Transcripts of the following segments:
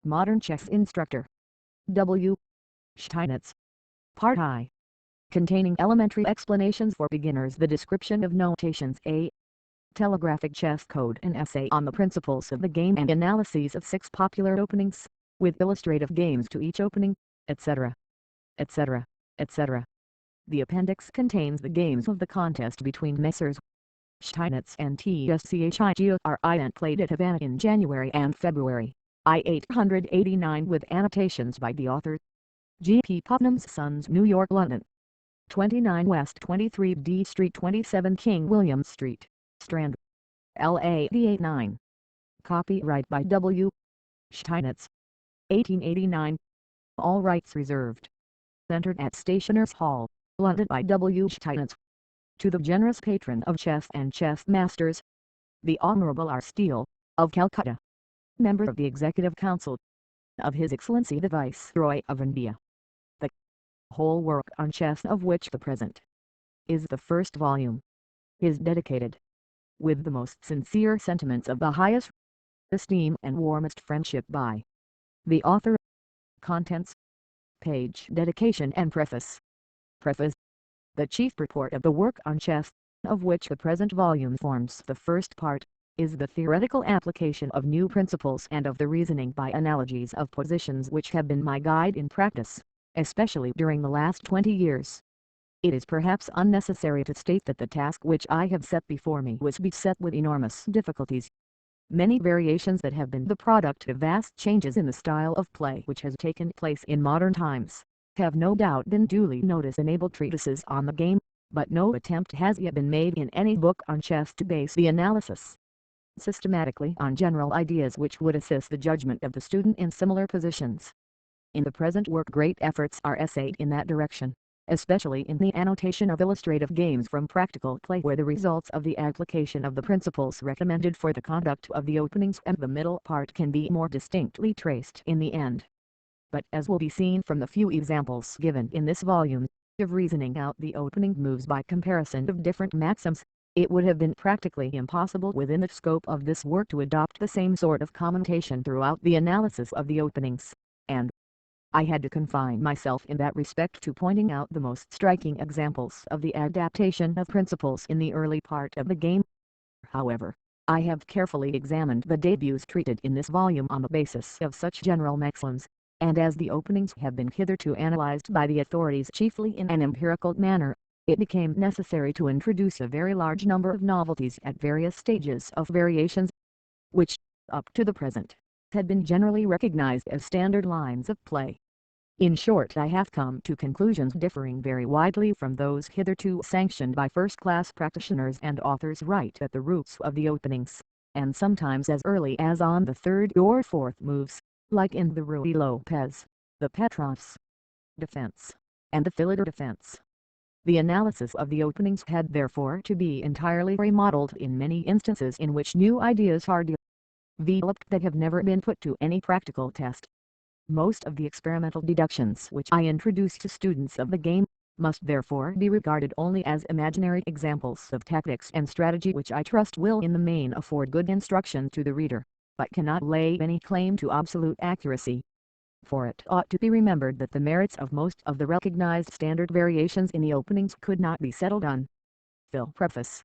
Modern Chess Instructor. W. Steinitz. Part I. Containing elementary explanations for beginners. The description of notations. A. Telegraphic chess code. An essay on the principles of the game and analyses of 6 popular openings, with illustrative games to each opening, etc. etc. etc. The appendix contains the games of the contest between Messrs. Steinitz and TSCHIGORI played at Havana in January and February, I-889, with annotations by the author. G. P. Putnam's Sons, New York, London. 29 West 23 D Street, 27 King William Street, Strand, LA. 89. Copyright by W. Steinitz. 1889. All rights reserved. Entered at Stationers' Hall, London, by W. Steinitz. To the generous patron of chess and chess masters, the Honorable R. Steele, of Calcutta, member of the Executive Council of His Excellency the Viceroy of India. The whole work on chess, of which the present is the first volume, is dedicated, with the most sincere sentiments of the highest esteem and warmest friendship, by the author. Contents. Page dedication and preface. Preface. The chief purport of the work on chess, of which the present volume forms the first part, is the theoretical application of new principles and of the reasoning by analogies of positions which have been my guide in practice, especially during the last 20 years. It is perhaps unnecessary to state that the task which I have set before me was beset with enormous difficulties. Many variations that have been the product of vast changes in the style of play which has taken place in modern times, have no doubt been duly noticed in able treatises on the game, but no attempt has yet been made in any book on chess to base the analysis systematically on general ideas which would assist the judgment of the student in similar positions. In the present work great efforts are essayed in that direction, especially in the annotation of illustrative games from practical play, where the results of the application of the principles recommended for the conduct of the openings and the middle part can be more distinctly traced in the end. But, as will be seen from the few examples given in this volume, of reasoning out the opening moves by comparison of different maxims, it would have been practically impossible within the scope of this work to adopt the same sort of commentation throughout the analysis of the openings, and I had to confine myself in that respect to pointing out the most striking examples of the adaptation of principles in the early part of the game. However, I have carefully examined the debuts treated in this volume on the basis of such general maxims, and as the openings have been hitherto analyzed by the authorities chiefly in an empirical manner, it became necessary to introduce a very large number of novelties at various stages of variations, which, up to the present, had been generally recognized as standard lines of play. In short, I have come to conclusions differing very widely from those hitherto sanctioned by first-class practitioners and authors right at the roots of the openings, and sometimes as early as on the third or fourth moves, like in the Ruy Lopez, the Petrovs defense, and the Philidor defense. The analysis of the openings had therefore to be entirely remodeled in many instances in which new ideas are developed that have never been put to any practical test. Most of the experimental deductions which I introduce to students of the game, must therefore be regarded only as imaginary examples of tactics and strategy which I trust will in the main afford good instruction to the reader, but cannot lay any claim to absolute accuracy. For it ought to be remembered that the merits of most of the recognized standard variations in the openings could not be settled on preface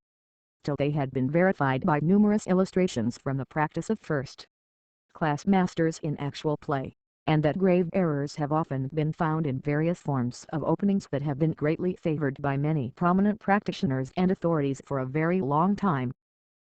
till they had been verified by numerous illustrations from the practice of first-class masters in actual play, and that grave errors have often been found in various forms of openings that have been greatly favored by many prominent practitioners and authorities for a very long time.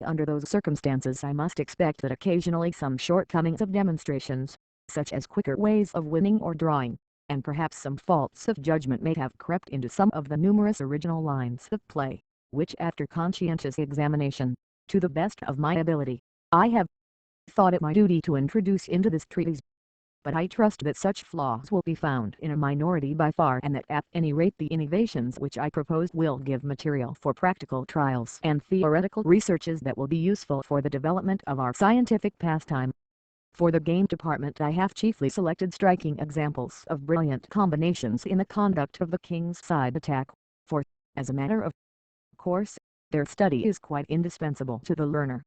Under those circumstances I must expect that occasionally some shortcomings of demonstrations, such as quicker ways of winning or drawing, and perhaps some faults of judgment, may have crept into some of the numerous original lines of play, which after conscientious examination, to the best of my ability, I have thought it my duty to introduce into this treatise. But I trust that such flaws will be found in a minority by far, and that at any rate the innovations which I propose will give material for practical trials and theoretical researches that will be useful for the development of our scientific pastime. For the game department I have chiefly selected striking examples of brilliant combinations in the conduct of the king's side attack, for, as a matter of course, their study is quite indispensable to the learner.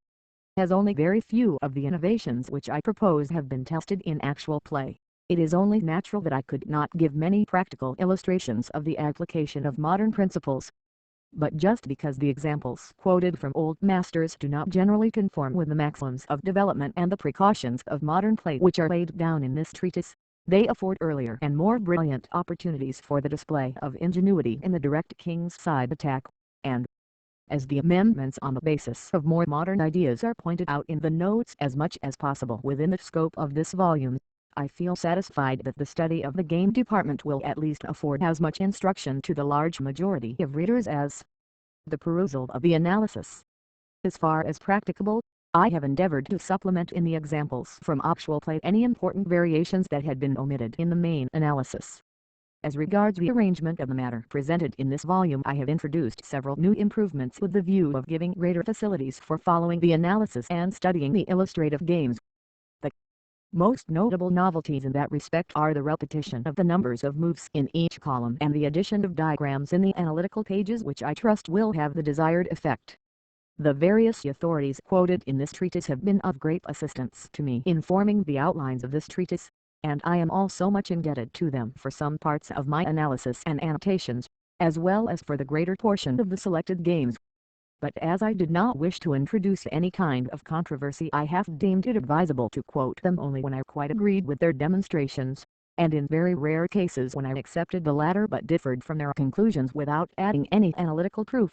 As only very few of the innovations which I propose have been tested in actual play, it is only natural that I could not give many practical illustrations of the application of modern principles. But just because the examples quoted from old masters do not generally conform with the maxims of development and the precautions of modern play which are laid down in this treatise, they afford earlier and more brilliant opportunities for the display of ingenuity in the direct king's side attack, and, as the amendments on the basis of more modern ideas are pointed out in the notes as much as possible within the scope of this volume, I feel satisfied that the study of the game department will at least afford as much instruction to the large majority of readers as the perusal of the analysis. As far as practicable, I have endeavored to supplement in the examples from actual play any important variations that had been omitted in the main analysis. As regards the arrangement of the matter presented in this volume, I have introduced several new improvements with the view of giving greater facilities for following the analysis and studying the illustrative games. The most notable novelties in that respect are the repetition of the numbers of moves in each column and the addition of diagrams in the analytical pages, which I trust will have the desired effect. The various authorities quoted in this treatise have been of great assistance to me in forming the outlines of this treatise, and I am also much indebted to them for some parts of my analysis and annotations, as well as for the greater portion of the selected games. But as I did not wish to introduce any kind of controversy, I have deemed it advisable to quote them only when I quite agreed with their demonstrations, and in very rare cases when I accepted the latter but differed from their conclusions without adding any analytical proof.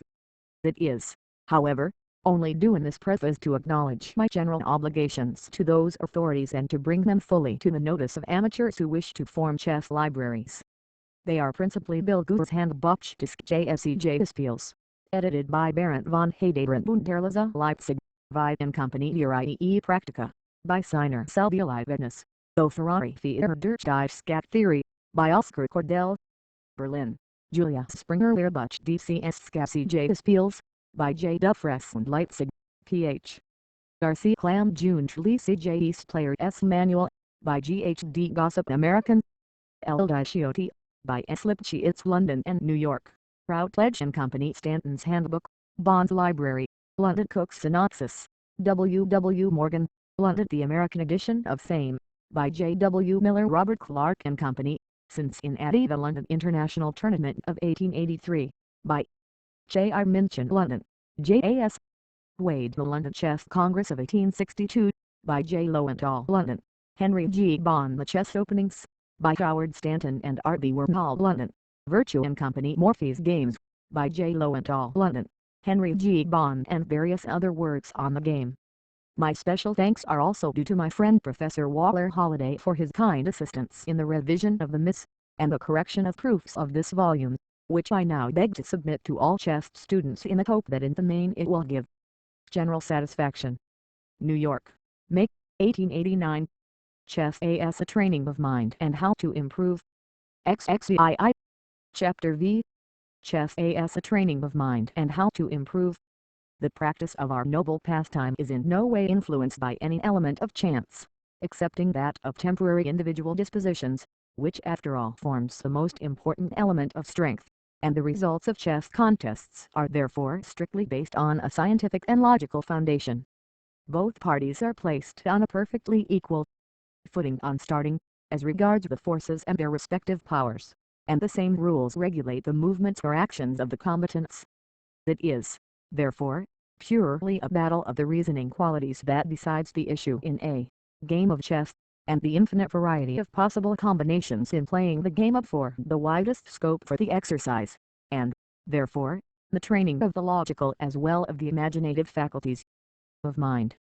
It is, however, only due in this preface to acknowledge my general obligations to those authorities and to bring them fully to the notice of amateurs who wish to form chess libraries. They are principally Billgur's Handbuch des JSC edited by Barent von Heydebrandt und Terlitz, Leipzig, Vive and Company Rie Practica, by Siner Selbeliveness, O Ferrari für der Skat Theory, by Oskar Cordell, Berlin, Julia Springer Lehrbuch DCS Scassi by J. Dufresne und Leipzig, Ph. Garcia Clam June Lisi J. East Player S. Manual, by G. H. D. Gossip American, L. Ciotti, by S. Lipchitz London and New York, Routledge and Company Stanton's Handbook, Bond's Library, London Cook's Synopsis, W. W. Morgan, London The American Edition of Same, by J. W. Miller Robert Clark and Company, Cincinnati The London International Tournament of 1883, by J. I. Minchin London, J. A. S. Wade The London Chess Congress of 1862, by J. Lowenthal London, Henry G. Bond The Chess Openings, by Howard Stanton and Art B. Wormhall London, Virtue and Company Morphy's Games, by J. Lowenthal London, Henry G. Bond and various other works on the game. My special thanks are also due to my friend Professor Waller Holliday for his kind assistance in the revision of the myths, and the correction of proofs of this volume, which I now beg to submit to all chess students in the hope that in the main it will give general satisfaction. New York, May, 1889. Chess as a Training of Mind and How to Improve. XXVII. Chapter V. Chess as a Training of Mind and How to Improve. The practice of our noble pastime is in no way influenced by any element of chance, excepting that of temporary individual dispositions, which after all forms the most important element of strength, and the results of chess contests are therefore strictly based on a scientific and logical foundation. Both parties are placed on a perfectly equal footing on starting, as regards the forces and their respective powers, and the same rules regulate the movements or actions of the combatants. It is, therefore, purely a battle of the reasoning qualities that decides the issue in a game of chess, and the infinite variety of possible combinations in playing the game affords the widest scope for the exercise, and, therefore, the training of the logical as well as the imaginative faculties of mind.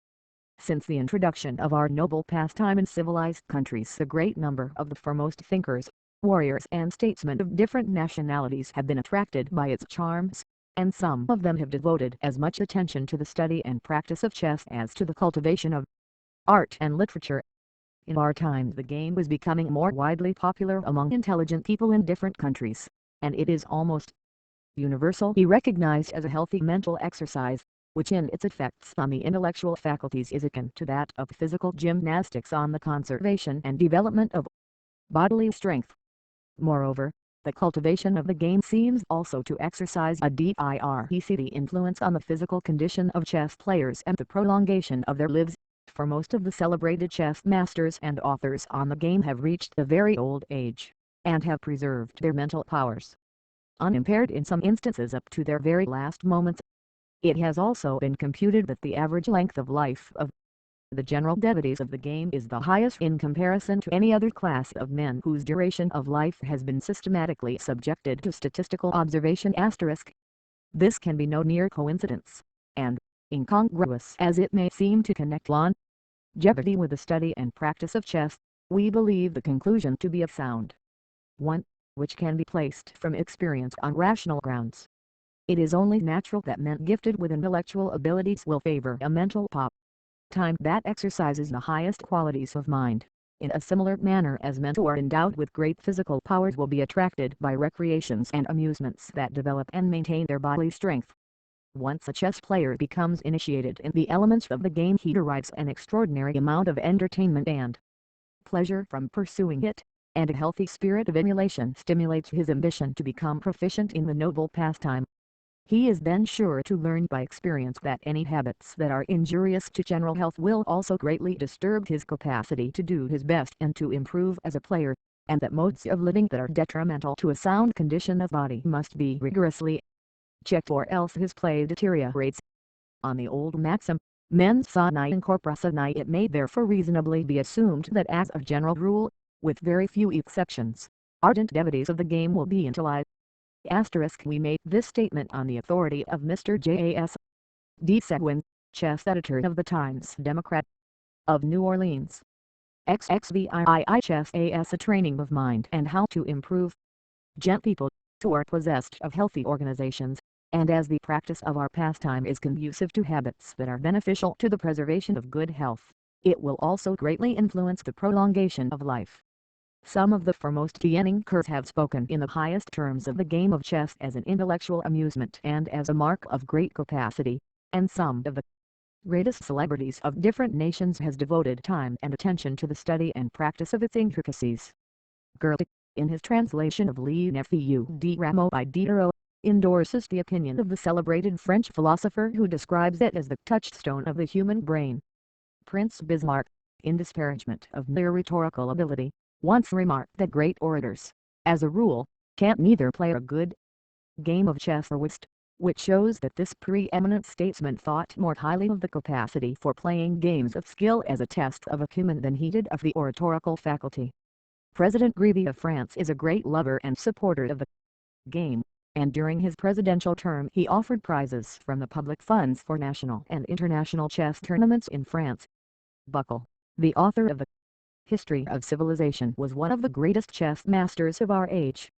Since the introduction of our noble pastime in civilized countries, a great number of the foremost thinkers, warriors and statesmen of different nationalities have been attracted by its charms, and some of them have devoted as much attention to the study and practice of chess as to the cultivation of art and literature. In our time the game was becoming more widely popular among intelligent people in different countries, and it is almost universally recognized as a healthy mental exercise, which in its effects on the intellectual faculties is akin to that of physical gymnastics on the conservation and development of bodily strength. Moreover, The cultivation of the game seems also to exercise a direct influence on the physical condition of chess players and the prolongation of their lives, for most of the celebrated chess masters and authors on the game have reached a very old age, and have preserved their mental powers unimpaired in some instances up to their very last moments. It has also been computed that the average length of life of the general devotees of the game is the highest in comparison to any other class of men whose duration of life has been systematically subjected to statistical observation*. This can be no mere coincidence, and, incongruous as it may seem to connect longevity with the study and practice of chess, we believe the conclusion to be a sound one, which can be placed from experience on rational grounds. It is only natural that men gifted with intellectual abilities will favor a mental time that exercises the highest qualities of mind, in a similar manner as men who are endowed with great physical powers will be attracted by recreations and amusements that develop and maintain their bodily strength. Once a chess player becomes initiated in the elements of the game, he derives an extraordinary amount of entertainment and pleasure from pursuing it, and a healthy spirit of emulation stimulates his ambition to become proficient in the noble pastime. He is then sure to learn by experience that any habits that are injurious to general health will also greatly disturb his capacity to do his best and to improve as a player, and that modes of living that are detrimental to a sound condition of body must be rigorously checked, or else his play deteriorates. On the old maxim, mens sana in corpore sano, it may therefore reasonably be assumed that as a general rule, with very few exceptions, ardent devotees of the game will be intelligent. We made this statement on the authority of Mr. J.A.S. D. Seguin, chess editor of the Times Democrat of New Orleans. XXVII Chess as a training of mind and how to improve gent people who are possessed of healthy organizations, and as the practice of our pastime is conducive to habits that are beneficial to the preservation of good health, it will also greatly influence the prolongation of life. Some of the foremost genienkers have spoken in the highest terms of the game of chess as an intellectual amusement and as a mark of great capacity, and some of the greatest celebrities of different nations has devoted time and attention to the study and practice of its intricacies. Goethe, in his translation of Le Nephew de Rameau by Diderot, endorses the opinion of the celebrated French philosopher who describes it as the touchstone of the human brain. Prince Bismarck, in disparagement of mere rhetorical ability, once remarked that great orators, as a rule, can't neither play a good game of chess or whist, which shows that this preeminent statesman thought more highly of the capacity for playing games of skill as a test of acumen than he did of the oratorical faculty. President Grevy of France is a great lover and supporter of the game, and during his presidential term he offered prizes from the public funds for national and international chess tournaments in France. Buckle, the author of the History of Civilization, was one of the greatest chess masters of our age.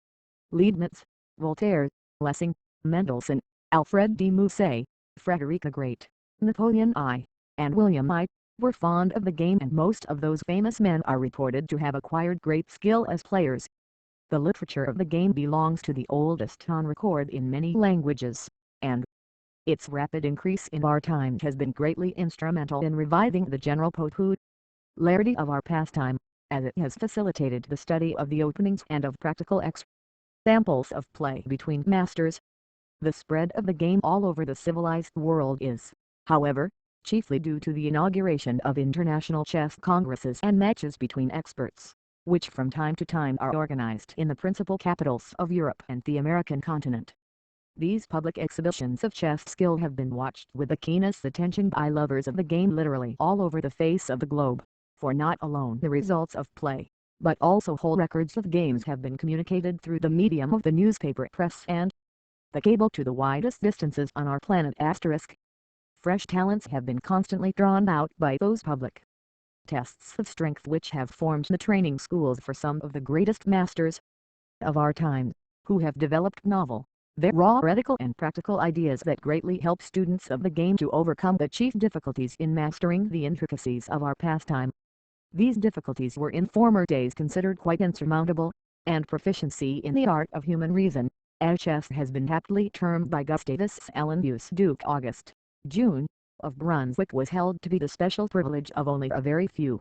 Leibniz, Voltaire, Lessing, Mendelssohn, Alfred de Musset, Frederick the Great, Napoleon I, and William I, were fond of the game, and most of those famous men are reported to have acquired great skill as players. The literature of the game belongs to the oldest on record in many languages, and its rapid increase in our time has been greatly instrumental in reviving the general popularity of our pastime, as it has facilitated the study of the openings and of practical examples of play between masters. The spread of the game all over the civilized world is, however, chiefly due to the inauguration of international chess congresses and matches between experts, which from time to time are organized in the principal capitals of Europe and the American continent. These public exhibitions of chess skill have been watched with the keenest attention by lovers of the game literally all over the face of the globe, for not alone the results of play, but also whole records of games have been communicated through the medium of the newspaper press and the cable to the widest distances on our planet. Fresh talents have been constantly drawn out by those public tests of strength which have formed the training schools for some of the greatest masters of our time, who have developed novel, theoretical and practical ideas that greatly help students of the game to overcome the chief difficulties in mastering the intricacies of our pastime. These difficulties were in former days considered quite insurmountable, and proficiency in the art of human reason, as chess has been aptly termed by Gustavus Adolphus Duke August, June, of Brunswick, was held to be the special privilege of only a very few.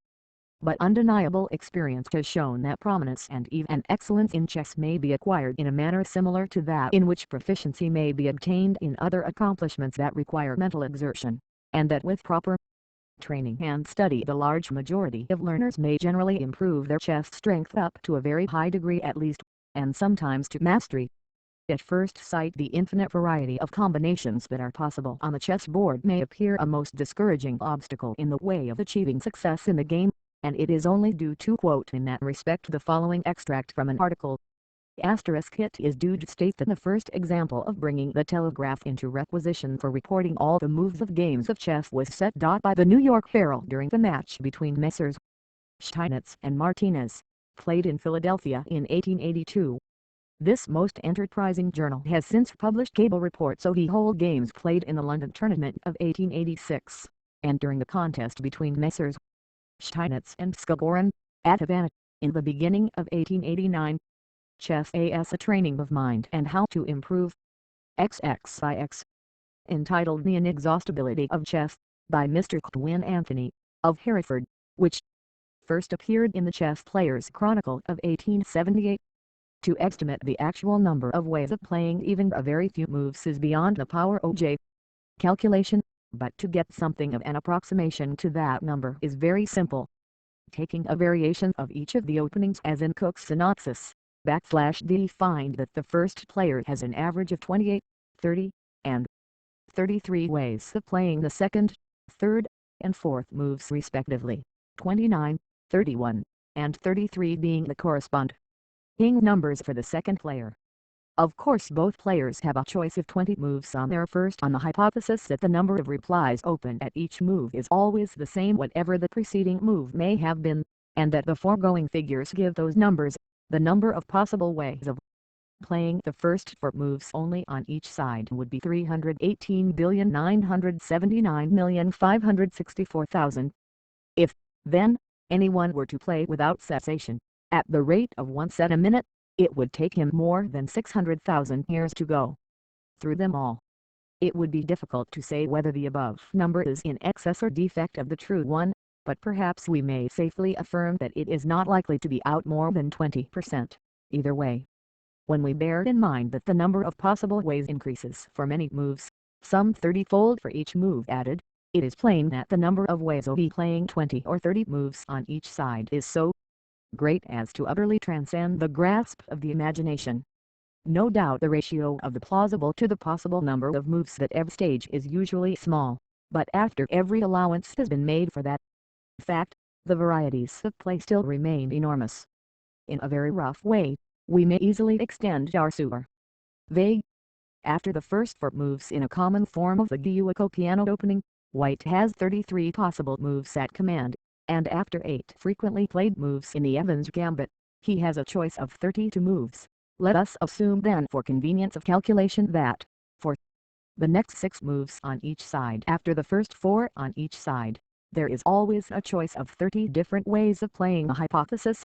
but undeniable experience has shown that prominence and even excellence in chess may be acquired in a manner similar to that in which proficiency may be obtained in other accomplishments that require mental exertion, and that with proper training and study the large majority of learners may generally improve their chess strength up to a very high degree at least, and sometimes to mastery. At first sight the infinite variety of combinations that are possible on the chessboard may appear a most discouraging obstacle in the way of achieving success in the game, and it is only due to quote in that respect the following extract from an article. It is due to state that the first example of bringing the telegraph into requisition for recording all the moves of games of chess was set by the New York Herald during the match between Messrs. Steinitz and Martinez, played in Philadelphia in 1882. This most enterprising journal has since published cable reports of the whole games played in the London tournament of 1886, and during the contest between Messrs. Steinitz and Skogorin, at Havana, in the beginning of 1889. Chess as a Training of Mind and How to Improve. XXIX. Entitled The Inexhaustibility of Chess, by Mr. Quinn Anthony, of Hereford, which first appeared in the Chess Player's Chronicle of 1878. To estimate the actual number of ways of playing even a very few moves is beyond the power of calculation, but to get something of an approximation to that number is very simple. Taking a variation of each of the openings as in Cook's synopsis, /D find that the first player has an average of 28, 30, and 33 ways of playing the second, third, and fourth moves respectively, 29, 31, and 33 being the corresponding numbers for the second player. Of course both players have a choice of 20 moves on their first on the hypothesis that the number of replies open at each move is always the same whatever the preceding move may have been, and that the foregoing figures give those numbers. The number of possible ways of playing the first 4 moves only on each side would be 318,979,564,000. If, then, anyone were to play without cessation, at the rate of 1 set a minute, it would take him more than 600,000 years to go through them all. It would be difficult to say whether the above number is in excess or defect of the true one, but perhaps we may safely affirm that it is not likely to be out more than 20%, either way. When we bear in mind that the number of possible ways increases for many moves, some 30-fold for each move added, it is plain that the number of ways of playing 20 or 30 moves on each side is so great as to utterly transcend the grasp of the imagination. No doubt the ratio of the plausible to the possible number of moves at every stage is usually small, but after every allowance has been made for that fact, the varieties of play still remain enormous. In a very rough way, we may easily extend our survey. After the first 4 moves in a common form of the Guiuco piano opening, White has 33 possible moves at command, and after 8 frequently played moves in the Evans gambit, he has a choice of 32 moves. Let us assume then for convenience of calculation that, for the next 6 moves on each side after the first 4 on each side, there is always a choice of 30 different ways of playing a hypothesis,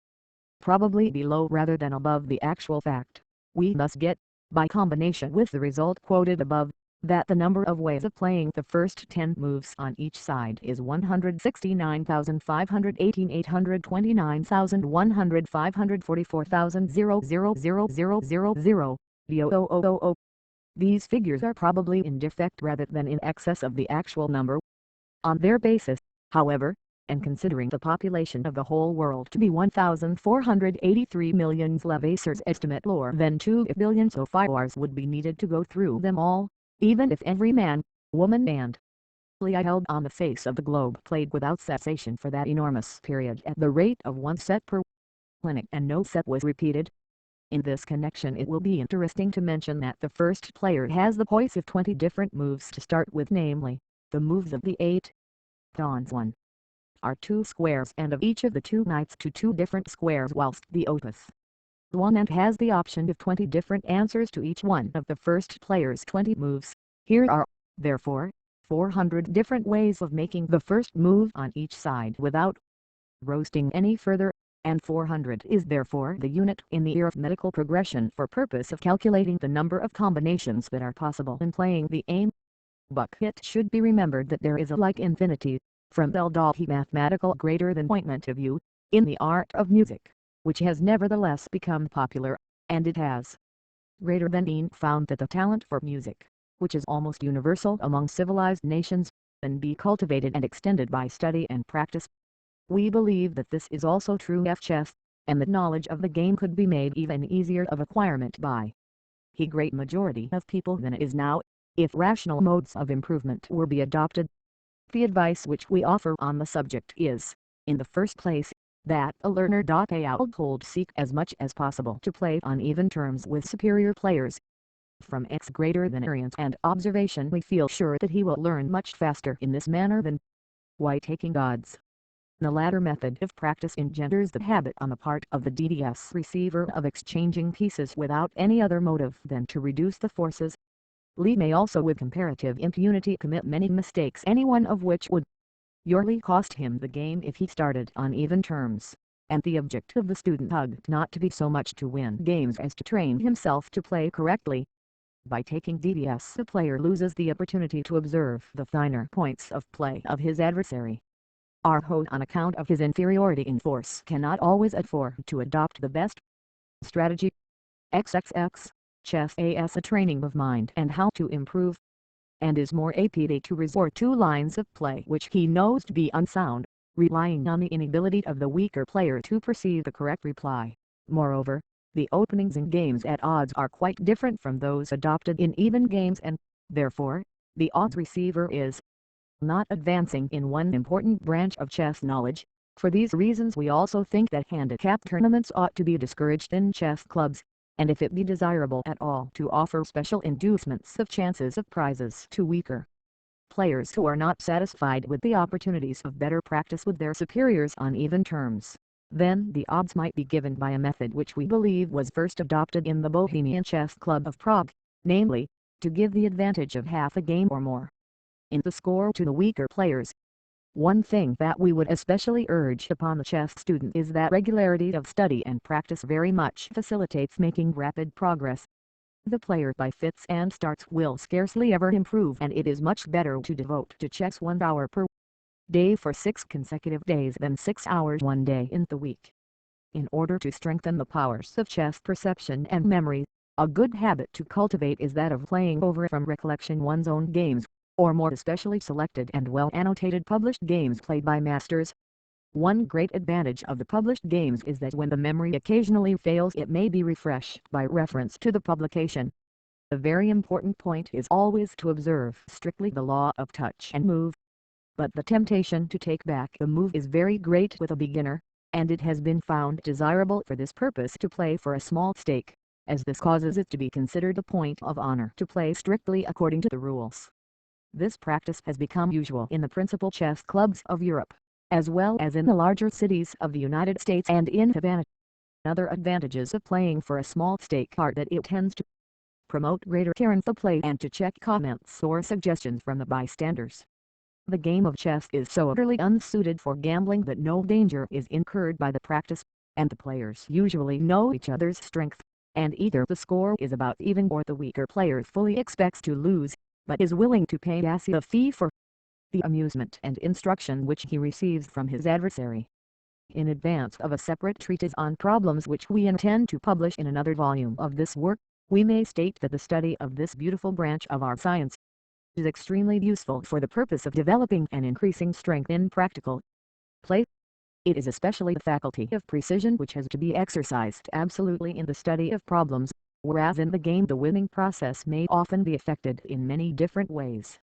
probably below rather than above the actual fact. We thus get, by combination with the result quoted above, that the number of ways of playing the first 10 moves on each side is 169,518, 829,100, 544,000, 0000000. These figures are probably in defect rather than in excess of the actual number. On their basis, however, and considering the population of the whole world to be 1,483 millions, Levasseurs estimate more than 2 billion so-fars would be needed to go through them all, even if every man, woman and child on the face of the globe played without cessation for that enormous period at the rate of 1 set per clinic and no set was repeated. In this connection it will be interesting to mention that the first player has the choice of 20 different moves to start with, namely, the moves of the 8 pawns 1 are 2 squares and of each of the 2 knights to 2 different squares, whilst the opus 1 and has the option of 20 different answers to each one of the first player's 20 moves. Here are, therefore, 400 different ways of making the first move on each side without roasting any further, and 400 is therefore the unit in the arithmetical progression for purpose of calculating the number of combinations that are possible in playing the game. But it should be remembered that there is a like infinity from the mathematical greater than point of view, in the art of music, which has nevertheless become popular, and it has greater than been found that the talent for music, which is almost universal among civilized nations, can be cultivated and extended by study and practice. We believe that this is also true of chess, and that knowledge of the game could be made even easier of acquirement by a great majority of people than it is now, if rational modes of improvement were be adopted. The advice which we offer on the subject is, in the first place, that a learner seek as much as possible to play on even terms with superior players. From greater than experience and observation we feel sure that he will learn much faster in this manner than by taking odds. The latter method of practice engenders the habit on the part of the DDS receiver of exchanging pieces without any other motive than to reduce the forces. Lee may also with comparative impunity commit many mistakes, any one of which would surely cost him the game if he started on even terms, and the object of the student ought not to be so much to win games as to train himself to play correctly. By taking DDS the player loses the opportunity to observe the finer points of play of his adversary. Our host on account of his inferiority in force cannot always afford to adopt the best strategy. XXX, chess as a training of mind and how to improve, and is more apt to resort to lines of play which he knows to be unsound, relying on the inability of the weaker player to perceive the correct reply. Moreover, the openings in games at odds are quite different from those adopted in even games, and, therefore, the odds receiver is not advancing in one important branch of chess knowledge. For these reasons we also think that handicap tournaments ought to be discouraged in chess clubs, and if it be desirable at all to offer special inducements of chances of prizes to weaker players who are not satisfied with the opportunities of better practice with their superiors on even terms, then the odds might be given by a method which we believe was first adopted in the Bohemian Chess Club of Prague, namely, to give the advantage of half a game or more in the score to the weaker players. One thing that we would especially urge upon the chess student is that regularity of study and practice very much facilitates making rapid progress. The player by fits and starts will scarcely ever improve, and it is much better to devote to chess 1 hour per day for 6 consecutive days than 6 hours one day in the week. In order to strengthen the powers of chess perception and memory, a good habit to cultivate is that of playing over from recollection one's own games, or more especially selected and well annotated published games played by masters. One great advantage of the published games is that when the memory occasionally fails it may be refreshed by reference to the publication. A very important point is always to observe strictly the law of touch and move. But the temptation to take back the move is very great with a beginner, and it has been found desirable for this purpose to play for a small stake, as this causes it to be considered a point of honor to play strictly according to the rules. This practice has become usual in the principal chess clubs of Europe, as well as in the larger cities of the United States and in Havana. Other advantages of playing for a small stake are that it tends to promote greater care in the play and to check comments or suggestions from the bystanders. The game of chess is so utterly unsuited for gambling that no danger is incurred by the practice, and the players usually know each other's strength, and either the score is about even or the weaker player fully expects to lose, but is willing to pay a fee for the amusement and instruction which he receives from his adversary. In advance of a separate treatise on problems which we intend to publish in another volume of this work, we may state that the study of this beautiful branch of our science is extremely useful for the purpose of developing and increasing strength in practical play. It is especially the faculty of precision which has to be exercised absolutely in the study of problems, whereas in the game the winning process may often be effected in many different ways.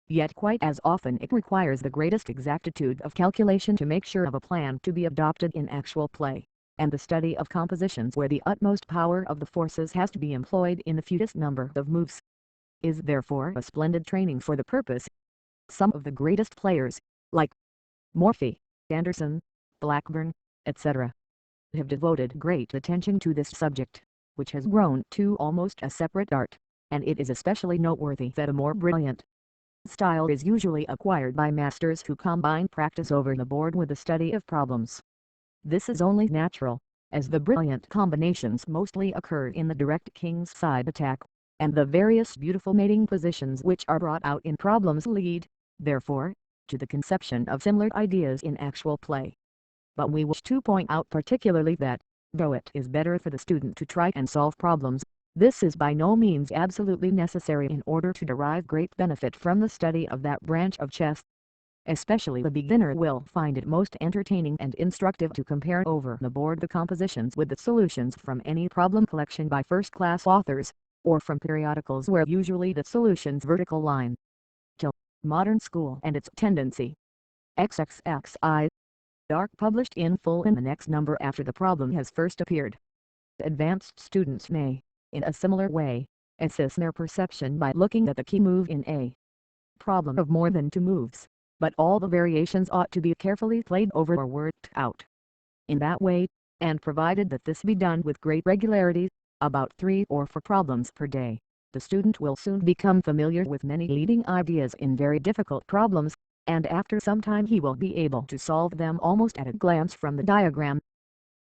Yet quite as often it requires the greatest exactitude of calculation to make sure of a plan to be adopted in actual play, and the study of compositions where the utmost power of the forces has to be employed in the fewest number of moves is therefore a splendid training for the purpose. Some of the greatest players, like Morphy, Anderson, Blackburn, etc., have devoted great attention to this subject, which has grown to almost a separate art, and it is especially noteworthy that a more brilliant style is usually acquired by masters who combine practice over the board with the study of problems. This is only natural, as the brilliant combinations mostly occur in the direct king's side attack, and the various beautiful mating positions which are brought out in problems lead, therefore, to the conception of similar ideas in actual play. But we wish to point out particularly that, though it is better for the student to try and solve problems, this is by no means absolutely necessary in order to derive great benefit from the study of that branch of chess. Especially the beginner will find it most entertaining and instructive to compare over the board the compositions with the solutions from any problem collection by first-class authors, or from periodicals where usually the solution's vertical line. Till Modern School and Its Tendency. XXXI. Dark published in full in the next number after the problem has first appeared. Advanced students may, in a similar way, assess their perception by looking at the key move in a problem of more than two moves, but all the variations ought to be carefully played over or worked out. In that way, and provided that this be done with great regularity, about 3 or 4 problems per day, the student will soon become familiar with many leading ideas in very difficult problems, and after some time he will be able to solve them almost at a glance from the diagram.